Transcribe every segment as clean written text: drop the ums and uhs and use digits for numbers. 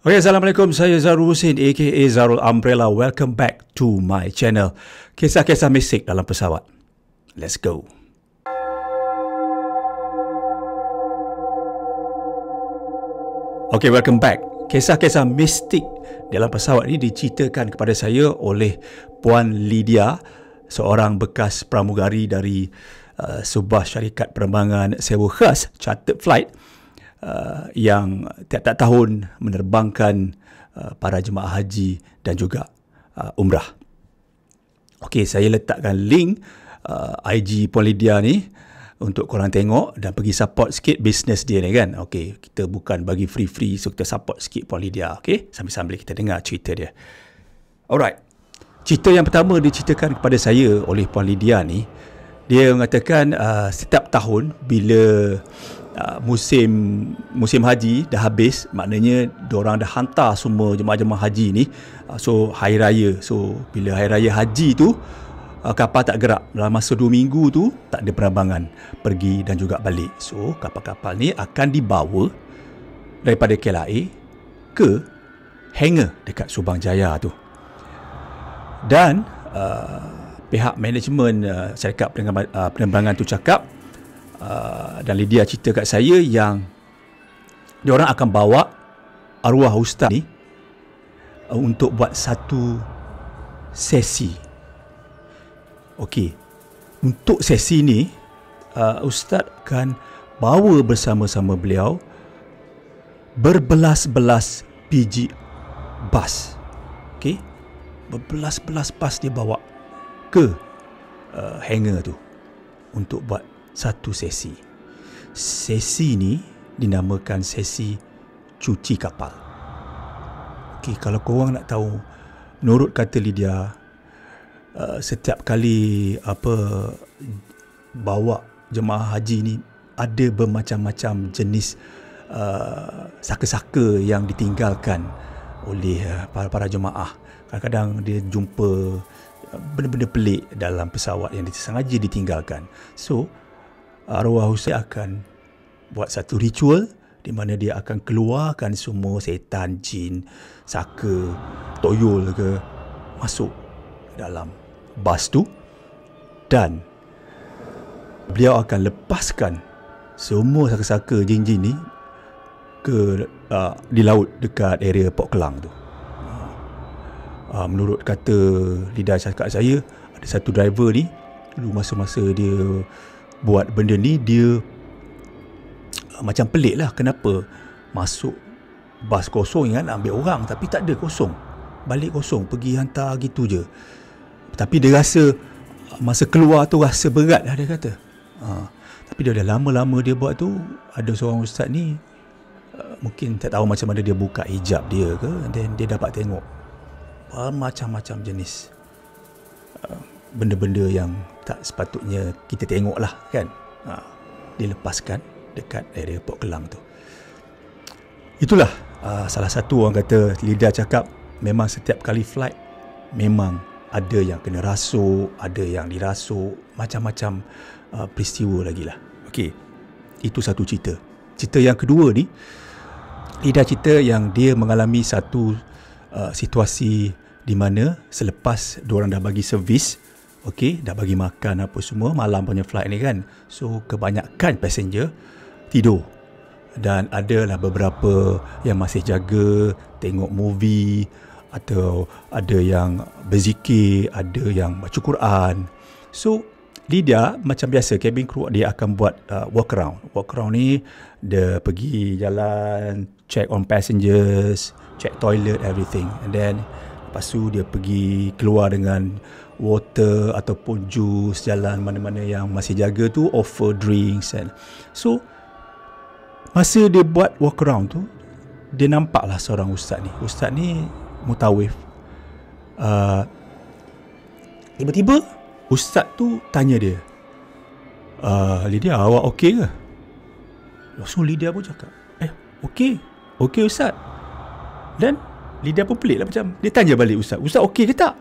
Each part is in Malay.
Okay, Assalamualaikum. Saya Zarul Husin aka Zarul Umbrella. Welcome back to my channel. Kisah-kisah mistik dalam pesawat. Let's go. Okay, welcome back. Kisah-kisah mistik dalam pesawat ini diceritakan kepada saya oleh Puan Lydia, seorang bekas pramugari dari sebuah syarikat penerbangan sewa khas chartered flight yang tiap-tiap tahun menerbangkan para jemaah haji dan juga umrah. Okey, saya letakkan link IG Puan Lydia ni untuk korang tengok dan pergi support sikit bisnes dia ni kan. Okey, kita bukan bagi free-free, so kita support sikit Puan Lydia. Okey, sambil-sambil kita dengar cerita dia. Alright. Cerita yang pertama diceritakan kepada saya oleh Puan Lydia ni, dia mengatakan setiap tahun bila musim haji dah habis, maknanya diorang dah hantar semua jemaah-jemaah haji ni, so hari raya, so bila hari raya haji tu kapal tak gerak dalam masa 2 minggu tu, tak ada penerbangan pergi dan juga balik. So kapal-kapal ni akan dibawa daripada KLIA ke hangar dekat Subang Jaya tu. Dan pihak manajemen syarikat penerbangan tu cakap, dan Lydia cerita kat saya yang diorang akan bawa arwah ustaz ni untuk buat satu sesi. Okey, untuk sesi ni ustaz akan bawa bersama-sama beliau berbelas-belas biji bas. Okey, berbelas-belas bas dia bawa ke hangar tu untuk buat satu sesi. Sesi ni dinamakan sesi cuci kapal. Okey, kalau korang nak tahu, menurut kata Lydia, setiap kali bawa jemaah haji ni ada bermacam-macam jenis saka-saka yang ditinggalkan oleh para jemaah. Kadang-kadang dia jumpa benda-benda pelik dalam pesawat yang sengaja ditinggalkan. So arwah ustaz akan buat satu ritual di mana dia akan keluarkan semua setan, jin, saka, toyol ke masuk dalam bas tu, dan beliau akan lepaskan semua saka-saka, jin-jin ni ke di laut dekat area Port Klang tu. Menurut kata Lydia cakap saya, ada satu driver ni dulu masa-masa dia buat benda ni, dia macam pelik lah, kenapa masuk bas kosong kan, ambil orang tapi tak ada, kosong, balik kosong, pergi hantar gitu je. Tapi dia rasa masa keluar tu rasa berat lah, dia kata. Tapi dia dah lama-lama dia buat tu, ada seorang ustaz ni mungkin tak tahu macam mana dia buka hijab dia ke, dan dia dapat tengok macam-macam jenis benda-benda yang tak sepatutnya kita tengok lah kan. Dilepaskan dekat area Port Klang tu. Itulah salah satu, orang kata, Lydia cakap memang setiap kali flight memang ada yang kena rasuk, ada yang dirasuk, macam-macam peristiwa lagi lah. Okey, itu satu cerita. Cerita yang kedua ni, Lydia cerita yang dia mengalami satu situasi di mana selepas diorang dah bagi servis, okey, dah bagi makan apa semua, malam punya flight ni kan, so kebanyakan passenger tidur, dan adalah beberapa yang masih jaga tengok movie, atau ada yang berzikir, ada yang baca Quran. So Lydia macam biasa, cabin crew dia akan buat walk around ni, dia pergi jalan, check on passengers, check toilet, everything, and then lepas tu dia pergi keluar dengan water ataupun jus, jalan mana-mana yang masih jaga tu offer drinks. And so masa dia buat walk around tu, dia nampaklah seorang ustaz ni mutawif. Tiba-tiba ustaz tu tanya dia, Lydia, awak okey ke? Langsung Lydia pun cakap, okey ustaz. Dan Lydia pun pelik lah, macam dia tanya balik ustaz okey ke tak?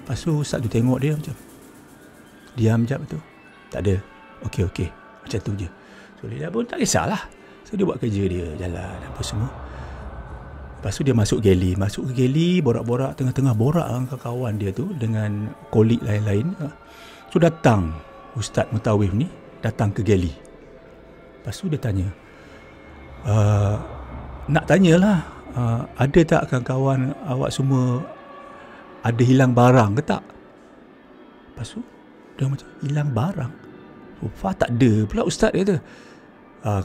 Lepas tu ustaz tu tengok dia macam diam sekejap tu, tak ada, okey, macam tu je. So Lydia pun tak kisahlah, so dia buat kerja dia, jalan apa semua. Lepas tu dia masuk ke galley, borak-borak, tengah-tengah borak dengan kawan dia tu, dengan kolik lain-lain. So datang Ustaz Mutawif ni, datang ke galley. Lepas tu dia tanya, nak tanyalah, ada tak kawan-kawan awak semua ada hilang barang ke tak? Lepas tu dia macam, hilang barang? Sofa tak ada pula Ustaz, dia kata.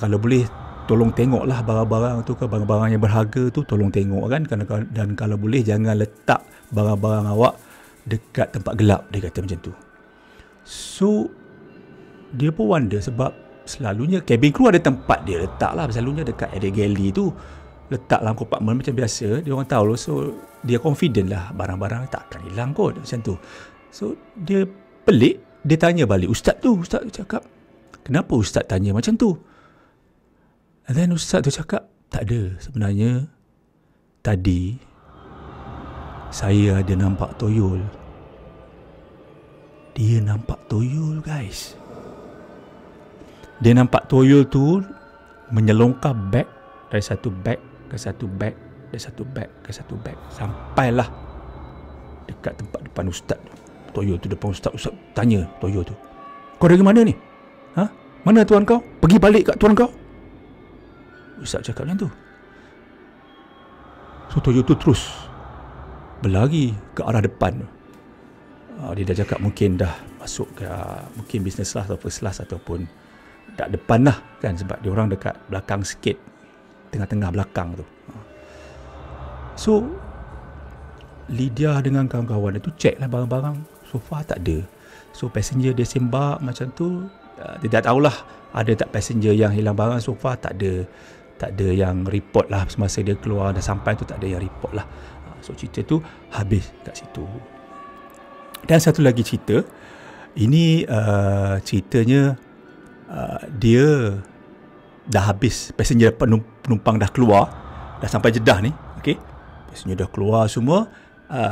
Kalau boleh tolong tengoklah barang-barang tu, ke barang-barang yang berharga tu tolong tengok kan, dan kalau boleh jangan letak barang-barang awak dekat tempat gelap, dia kata macam tu. So dia pun wonder, sebab selalunya cabin crew ada tempat dia letak lah, selalunya dekat area galley tu letak dalam kompartmen macam biasa, dia orang tahu. So dia confident lah barang-barang tak akan hilang kot, macam tu. So dia pelik, dia tanya balik Ustaz tu. Ustaz tu cakap, kenapa Ustaz tanya macam tu? And then Ustaz tu cakap, tak ada, sebenarnya tadi saya ada nampak toyol. Dia nampak toyol, guys. Dia nampak toyol tu menyelongkar beg, dari satu beg ke satu beg, dari satu beg ke satu beg, sampailah dekat tempat depan Ustaz tu. Toyol tu depan Ustaz. Ustaz tanya toyol tu, kau dari mana ni? Mana tuan kau? Pergi balik kat tuan kau. Ustaz cakap macam tu. So toyol tu terus berlari ke arah depan. Dia dah cakap mungkin dah masuk ke mungkin business class atau first class, ataupun tak depan lah kan, sebab dia orang dekat belakang sikit, tengah-tengah belakang tu. So Lydia dengan kawan-kawan dia tu check lah barang-barang, sofa tak ada. So passenger dia sembak macam tu, dia tak tahulah ada tak passenger yang hilang barang. Sofa tak ada yang report lah semasa dia keluar, dah sampai tu tak ada yang report lah. So cerita tu habis kat situ. Dan satu lagi cerita, ini ceritanya dia dah habis, passenger penumpang dah keluar, dah sampai Jeddah ni, okay? Passenger dah keluar semua.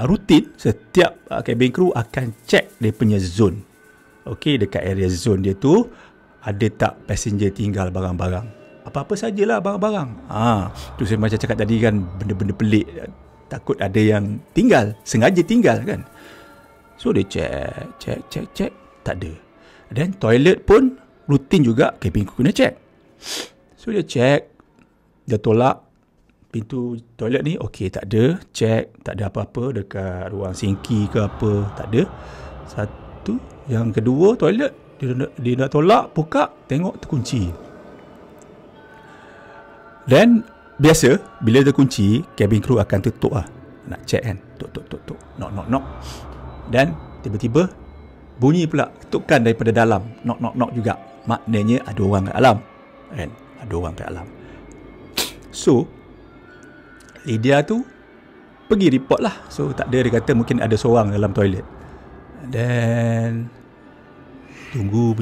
Rutin setiap cabin crew akan check dia punya zone, okay? Dekat area zone dia tu ada tak passenger tinggal barang-barang, apa-apa sajalah barang-barang. Tu saya macam cakap tadi kan, benda-benda pelik, takut ada yang tinggal, sengaja tinggal kan. So dia check, tak ada. Dan toilet pun rutin juga cabin crew kena check. So dia check, dia tolak pintu toilet ni, okey tak ada, check, tak ada apa-apa dekat ruang sinki ke apa, tak ada. Satu, yang kedua toilet dia nak tolak, buka, tengok terkunci. Dan biasa bila terkunci, cabin crew akan tutup lah, nak check kan, tuk, knock. Dan tiba-tiba bunyi pula ketukan daripada dalam, knock juga. Maknanya ada orang kat dalam kan, ada orang kat dalam. So Lydia tu pergi report lah. So tak ada, dia kata mungkin ada seorang dalam toilet. Dan tunggu,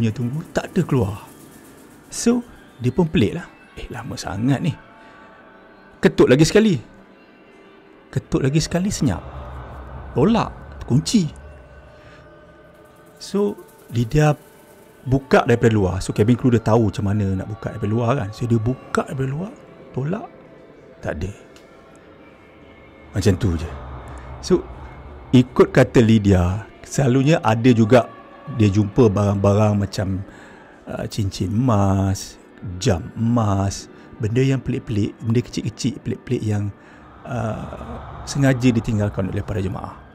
tak ada keluar. So dia pun pelik lah, lama sangat ni. Ketuk lagi sekali senyap, tolak, kunci. So Lydia buka daripada luar. So cabin crew dia tahu macam mana nak buka daripada luar kan. So dia buka daripada luar, tolak, tak ada. Macam tu je. So ikut kata Lydia, selalunya ada juga dia jumpa barang-barang macam cincin emas, jam emas, benda yang pelik-pelik, benda kecil-kecil pelik-pelik yang sengaja ditinggalkan oleh para jemaah.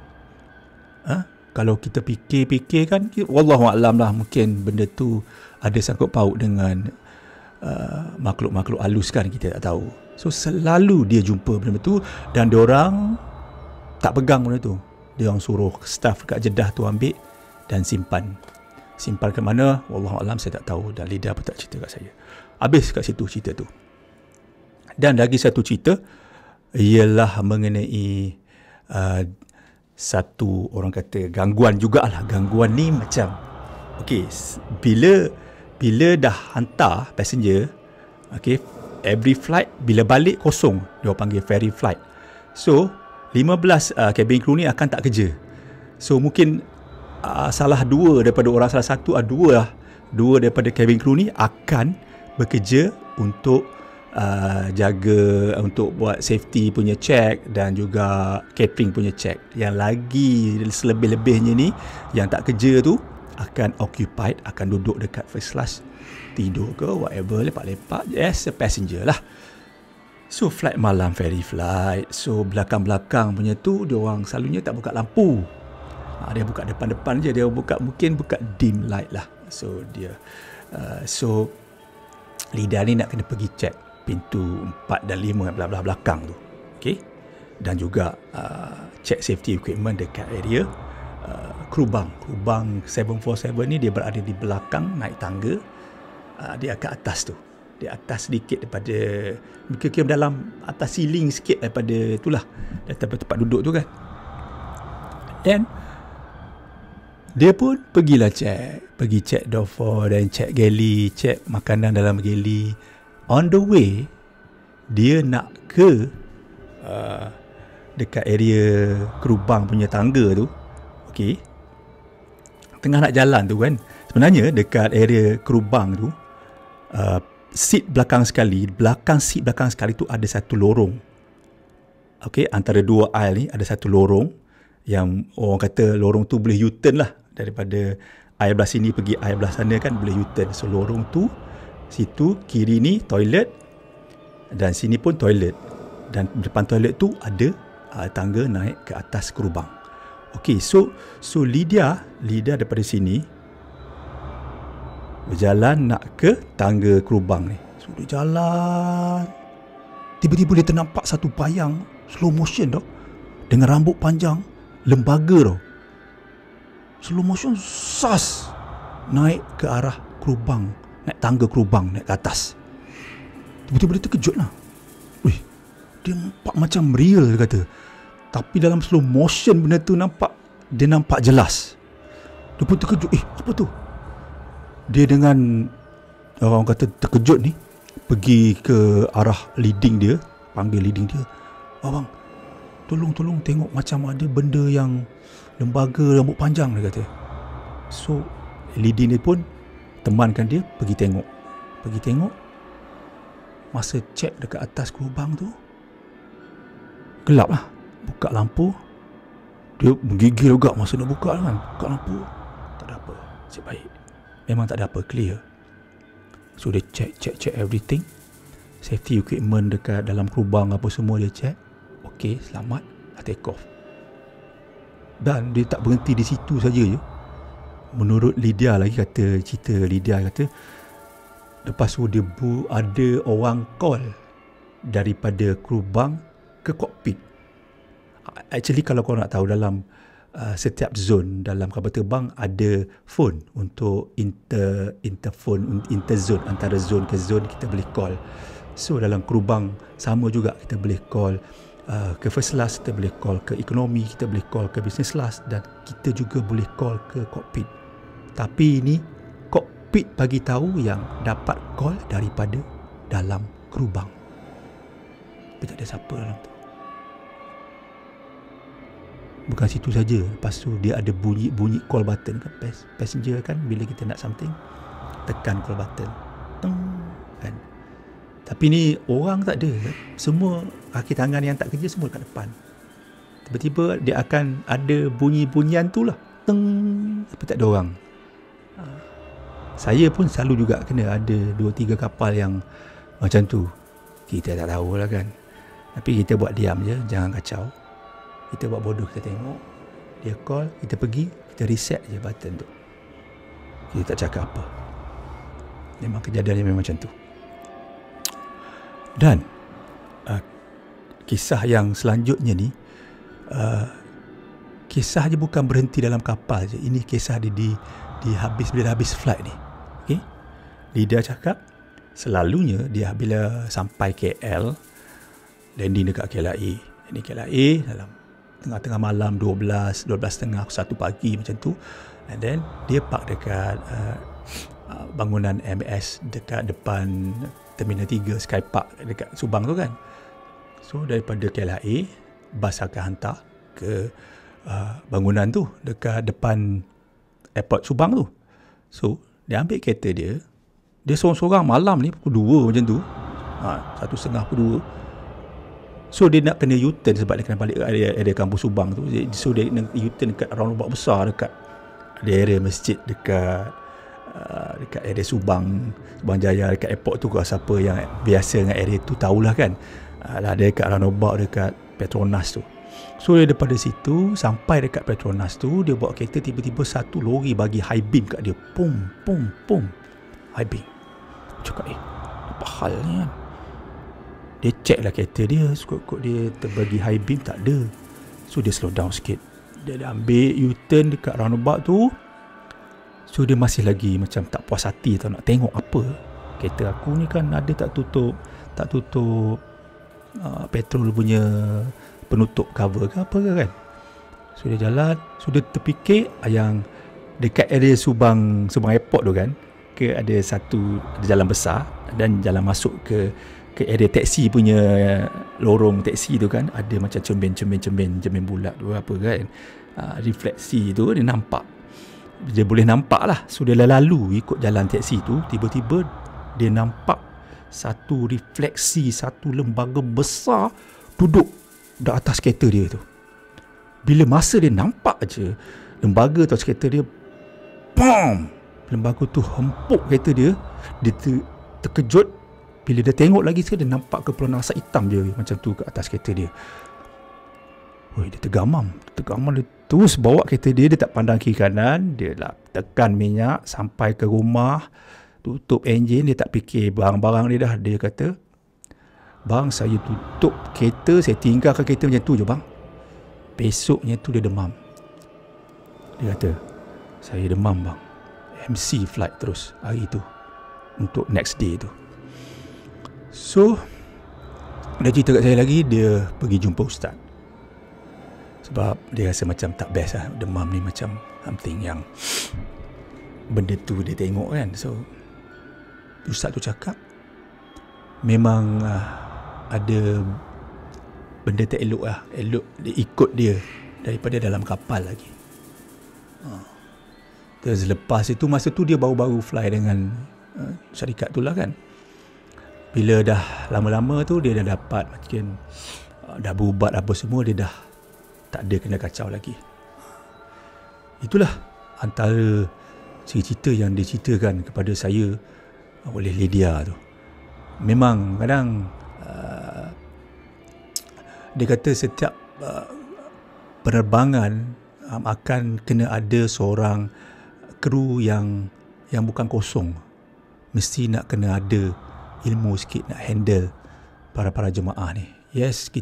Kalau kita fikir-fikir kan, wallahualam lah, mungkin benda tu ada sangkut paut dengan makhluk-makhluk halus kan, kita tak tahu. So selalu dia jumpa benda tu, dan diorang tak pegang benda tu. Diorang suruh staff kat Jeddah tu ambil dan simpan ke mana, wallahualam saya tak tahu, dan Lydia pun tak cerita kat saya. Habis kat situ cerita tu. Dan lagi satu cerita ialah mengenai satu, orang kata gangguan jugalah. Gangguan ni macam, okay, bila dah hantar passenger, okay, every flight bila balik kosong, dia panggil ferry flight. So 15 cabin crew ni akan tak kerja. So mungkin salah satu dua daripada cabin crew ni akan bekerja untuk jaga untuk buat safety punya check dan juga catering punya check. Yang lagi selebih-lebihnya ni, yang tak kerja tu akan occupied, akan duduk dekat first class, tidur ke whatever, lepak-lepak as a passenger lah. So flight malam, ferry flight. So belakang-belakang punya tu dia orang selalunya tak buka lampu. Dia buka depan-depan je, dia mungkin buka dim light lah. So dia so lidah ni nak kena pergi check pintu 4 dan 5 belah-belah belakang tu. Okay. Dan juga check safety equipment dekat area Krubang 747 ni. Dia berada di belakang, naik tangga, dia kat atas tu, di atas sedikit daripada, kira-kira dalam atas ceiling sikit daripada itulah, daripada tempat duduk tu kan. Dan dia pun pergilah pergi check door 4 dan check galley, check makanan dalam galley. On the way, dia nak ke dekat area Krubang punya tangga tu. Okay, tengah nak jalan tu kan, sebenarnya dekat area Krubang tu, seat belakang sekali tu ada satu lorong. Okay, antara dua aisle ni ada satu lorong yang orang kata lorong tu boleh U-turn lah, daripada aisle belah sini pergi aisle belah sana kan, boleh U-turn. So lorong tu, situ kiri ni toilet dan sini pun toilet, dan depan toilet tu ada tangga naik ke atas Krubang. Okay, so Lydia daripada sini berjalan nak ke tangga Krubang ni. So dia jalan, tiba-tiba dia ternampak satu bayang slow motion tau, dengan rambut panjang, lembaga tau, slow motion sas naik ke arah Krubang, naik tangga Krubang, naik ke atas. Tiba-tiba dia terkejut lah. Wih, dia nampak macam real, dia kata. Tapi dalam slow motion benda tu dia nampak jelas. Dia pun terkejut. Apa tu? Dia dengan orang kata terkejut ni, pergi ke arah leading dia, panggil leading dia. Abang, tolong tengok, macam ada benda yang lembaga rambut panjang, dia kata. So leading dia pun temankan dia pergi tengok. Masa check dekat atas Krubang tu, gelap lah. Buka lampu, dia menggigil juga masa nak buka kan. Buka lampu, tak ada apa, nasib baik, memang tak ada apa, clear. So dia check everything, safety equipment dekat dalam Krubang apa semua dia check. Okay, selamat, dah take off. Dan dia tak berhenti di situ saja je. Menurut Lydia lagi, cerita Lydia kata, lepas tu dia ada orang call daripada Krubang ke kokpit. Actually kalau korang nak tahu, dalam setiap zone dalam kapal terbang ada phone untuk interzone, antara zone ke zone kita boleh call. So dalam Krubang sama juga, kita boleh call ke first class, kita boleh call ke ekonomi, kita boleh call ke business class, dan kita juga boleh call ke kokpit. Tapi ini kokpit bagi tahu yang dapat call daripada dalam Krubang. Tapi tak ada siapa dalam tu. Bukan situ saja, lepas tu dia ada bunyi call button kan, passenger kan, bila kita nak something tekan call button, teng kan. Tapi ni orang tak ada kan? Semua kaki tangan yang tak kerja semua kat depan. Tiba-tiba dia akan ada bunyi-bunyian tu lah, teng, tapi tak ada orang. Saya pun selalu juga kena ada 2-3 kapal yang macam tu. Kita tak tahu lah kan, tapi kita buat diam je, jangan kacau. Kita buat bodoh, kita tengok dia call, kita pergi, kita reset je button tu, kita tak cakap apa. Memang kejadiannya memang macam tu. Dan kisah yang selanjutnya ni, kisah dia bukan berhenti dalam kapal je. Ini kisah dia bila dah habis flight ni. Okay? Dia cakap selalunya dia bila sampai KL, landing dekat KLIA. Jadi KLIA dalam tengah-tengah malam, 12.30, 1 pagi macam tu. And then dia park dekat bangunan MS dekat depan Terminal 3 Sky Park dekat Subang tu kan. So daripada KLIA, bas akan hantar ke bangunan tu dekat depan airport Subang tu. So dia ambil kereta dia seorang-seorang malam ni pukul 2 macam tu. 1.5 pun 2. So dia nak kena U-turn sebab dia kena balik ke area kampus Subang tu. So dia kena U-turn dekat roundabout besar, dekat area masjid, dekat area Subang Jaya, dekat airport tu. Kalau siapa yang biasa dengan area tu tahulah kan, dia dekat roundabout dekat Petronas tu. So daripada situ sampai dekat Petronas tu, dia bawa kereta, tiba-tiba satu lori bagi high beam kat dia. Pum pum pum, high beam. Cakap apa hal ni kan. Dia check lah kereta dia, kok dia terbagi high beam, tak ada. So dia slow down sikit, dia ambil U-turn dekat roundabout tu. So dia masih lagi macam tak puas hati tau, nak tengok apa kereta aku ni kan ada tak tutup petrol punya penutup cover ke apa ke kan. So dia jalan, so dia terfikir yang dekat area Subang Airport tu kan, ada jalan besar dan jalan masuk ke area taksi punya lorong taksi tu kan, ada macam cermin bulat tu apa kan, refleksi tu dia nampak, dia boleh nampak lah. So dia lalu ikut jalan taksi tu, tiba-tiba dia nampak satu refleksi, satu lembaga besar duduk di atas kereta dia tu. Bila masa dia nampak je lembaga tu atas kereta dia, bam, lembaga tu hempuk kereta dia. Dia terkejut. Bila dia tengok lagi sekali, dia nampak keperluan asap hitam je macam tu kat atas kereta dia. Dia tergamam. Dia terus bawa kereta dia tak pandang kiri kanan. Dia lah tekan minyak sampai ke rumah, tutup enjin. Dia tak fikir barang-barang dia dah. Dia kata, bang, saya tutup kereta, saya tinggalkan kereta macam tu je bang. Besoknya tu dia demam. Dia kata, saya demam bang. MC flight terus hari tu untuk next day tu. So dia cerita kat saya lagi, dia pergi jumpa ustaz sebab dia rasa macam tak best lah. Demam ni macam something yang benda tu dia tengok kan. So ustaz tu cakap memang ada benda tak elok lah. Elok dia ikut dia daripada dalam kapal lagi. Terus lepas itu, masa tu dia baru-baru fly dengan syarikat tu lah kan. Bila dah lama-lama tu dia dah dapat macam dah berubat apa semua, dia dah tak ada kena kacau lagi. Itulah antara cerita yang diceritakan kepada saya oleh Lydia tu. Memang kadang dia kata setiap penerbangan akan kena ada seorang kru yang bukan kosong. Mesti nak kena ada ilmu sikit nak handle para jemaah ni. Yes,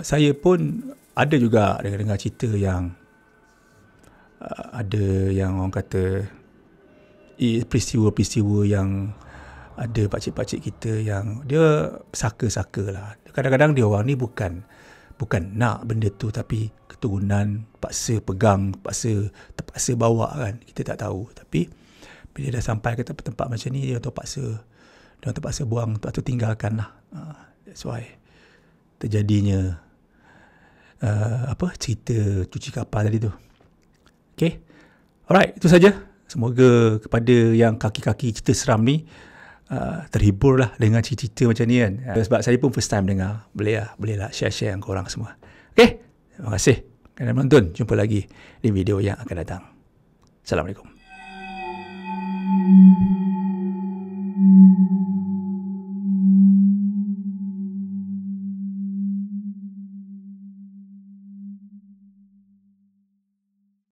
saya pun ada juga dengar cerita yang ada yang orang kata peristiwa-peristiwa yang ada pakcik-pakcik kita yang dia saka-saka lah. Kadang-kadang dia orang ni bukan nak benda tu, tapi keturunan terpaksa pegang, terpaksa bawa kan. Kita tak tahu. Tapi bila dah sampai ke tempat macam ni, dia terpaksa buang, terpaksa tinggalkan lah. That's why terjadinya cerita cuci kapal tadi tu. Okay, alright, itu saja. Semoga kepada yang kaki-kaki cerita seram ni terhibur lah dengan cerita macam ni kan. Sebab saya pun first time dengar. Boleh lah share dengan korang semua. Okay, terima kasih kerana menonton. Jumpa lagi di video yang akan datang. Assalamualaikum.